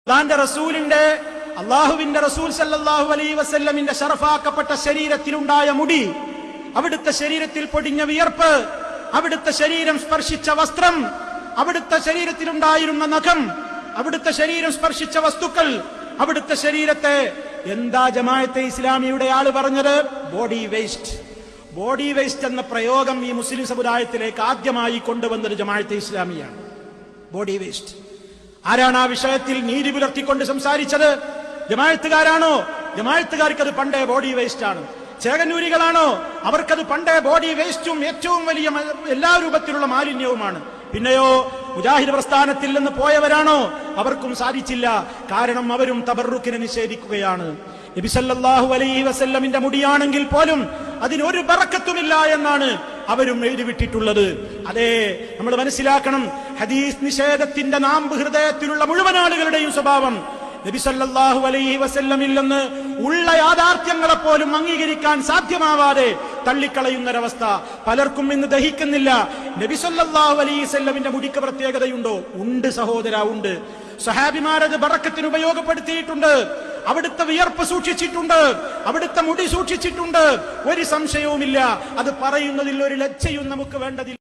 അല്ലാഹുവിന്റെ റസൂലിന്റെ അല്ലാഹുവിന്റെ റസൂൽ സല്ലല്ലാഹു അലൈഹി വസല്ലമിന്റെ ശറഫാക്കപ്പെട്ട ശരീരത്തിലുണ്ടായ മുടി, അവിടുത്തെ ശരീരത്തിൽ പൊടിഞ്ഞ വിയർപ്പ്, അവിടുത്തെ ശരീരം സ്പർശിച്ച വസ്ത്രം, അവിടുത്തെ ശരീരത്തിലുണ്ടായിരുന്ന നഖം, അവിടുത്തെ ശരീരം സ്പർശിച്ച വസ്തുക്കൾ, അവിടുത്തെ ശരീരത്തെ എന്താ ജമാഅത്തെ ഇസ്ലാമിയുടെ ആള് പറഞ്ഞത്? Body waste. ബോഡി വേസ്റ്റ് എന്ന പ്രയോഗം ഈ മുസ്ലിം സമുദായത്തിലേക്ക് ആദ്യമായി കൊണ്ടുവന്നത് ജമാഅത്തെ ഇസ്ലാമിയാണ്. Body waste. ആരാണ് ആ വിഷയത്തിൽ നീതി പുലർത്തിക്കൊണ്ട് സംസാരിച്ചത്? ജമാഅത്തുകാരാണോ? ജമാഅത്തുകാർക്ക് അത് പണ്ടേ ബോഡി വേസ്റ്റ് ആണ്. ചേകന്നൂരികളാണോ? അവർക്കത് പണ്ടേ ബോഡി വേസ്റ്റും ഏറ്റവും വലിയ എല്ലാ രൂപത്തിലുള്ള മാലിന്യവുമാണ്. പിന്നെയോ മുജാഹിദ് പ്രസ്ഥാനത്തിൽ നിന്ന് പോയവരാണോ? അവർക്കും സാധിച്ചില്ല. കാരണം അവരും തബറുക്കിനെ നിഷേധിക്കുകയാണ്. നബി സല്ലല്ലാഹു അലൈഹി വസല്ലമിന്റെ മുടിയാണെങ്കിൽ പോലും അതിനൊരു ബറക്കത്തുമില്ല എന്നാണ് അവരും എഴുതിവിട്ടിട്ടുള്ളത്. അതെ, നമ്മൾ മനസ്സിലാക്കണം, ഹദീസ് നിഷേധത്തിന്റെ നാമ്പ് ഹൃദയത്തിലുള്ള മുഴുവൻ ആളുകളുടെയും സ്വഭാവം നബി സല്ലല്ലാഹു അലൈഹി വസല്ലമിൽ നിന്ന് ഉള്ള യാഥാർത്ഥ്യങ്ങളെ പോലും അംഗീകരിക്കാൻ സാധ്യമാവാതെ തള്ളിക്കളയുന്നൊരവസ്ഥ പലർക്കും ഇന്ന് ദഹിക്കുന്നില്ല. നബി സല്ലല്ലാഹു അലൈഹി വസല്ലമിന്റെ മുടിക്ക് പ്രത്യേകതയുണ്ടോ? ഉണ്ട് സഹോദര, ഉണ്ട്. സഹാബിമാരത് ബറക്കത്തിന് ഉപയോഗപ്പെടുത്തിയിട്ടുണ്ട്. അവിടുത്തെ വിയർപ്പ് സൂക്ഷിച്ചിട്ടുണ്ട്, അവിടുത്തെ മുടി സൂക്ഷിച്ചിട്ടുണ്ട്. ഒരു സംശയവുമില്ല. അത് പറയുന്നതിൽ ഒരു ലജ്ജയും നമുക്ക് വേണ്ടതില്ല.